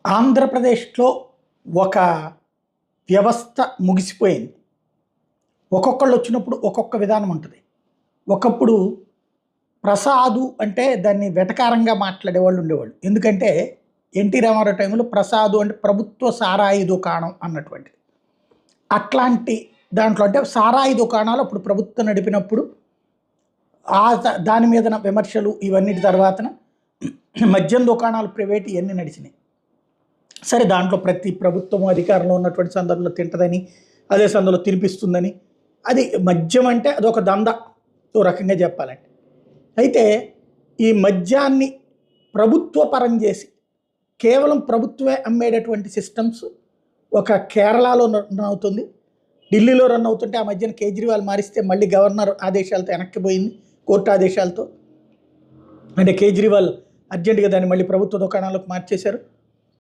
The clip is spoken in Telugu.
ఆంధ్రప్రదేశ్లో ఒక వ్యవస్థ ముగిసిపోయింది. ఒక్కొక్కళ్ళు వచ్చినప్పుడు ఒక్కొక్క విధానం ఉంటుంది. ఒకప్పుడు ప్రసాదు అంటే దాన్ని వెటకారంగా మాట్లాడేవాళ్ళు ఉండేవాళ్ళు. ఎందుకంటే ఎన్టీ రామారావు టైంలో ప్రసాదు అంటే ప్రభుత్వ సారాయి దుకాణం అన్నటువంటిది. అట్లాంటి దాంట్లో అంటే సారాయి దుకాణాలు అప్పుడు ప్రభుత్వం నడిపినప్పుడు దాని మీద విమర్శలు ఇవన్నిటి తర్వాతన మద్యం దుకాణాలు ప్రైవేట్ ఇవన్నీ నడిచినాయి. సరే, దాంట్లో ప్రతి ప్రభుత్వం అధికారంలో ఉన్నటువంటి సందర్భంలో తింటదని, అదే సందర్భంలో తినిపిస్తుందని, అది మద్యం అంటే అదొక దంద ఓ రకంగా చెప్పాలంటే. అయితే ఈ మద్యాన్ని ప్రభుత్వ పరం చేసి కేవలం ప్రభుత్వమే అమ్మేటటువంటి సిస్టమ్స్ ఒక కేరళలో రన్ అవుతుంది, ఢిల్లీలో రన్ అవుతుంటే ఆ మధ్యన కేజ్రీవాల్ మారిస్తే మళ్ళీ గవర్నర్ ఆదేశాలతో వెనక్కిపోయింది, కోర్టు ఆదేశాలతో. అంటే కేజ్రీవాల్ అర్జెంటుగా దాన్ని మళ్ళీ ప్రభుత్వ దుకాణాలకు మార్చేశారు.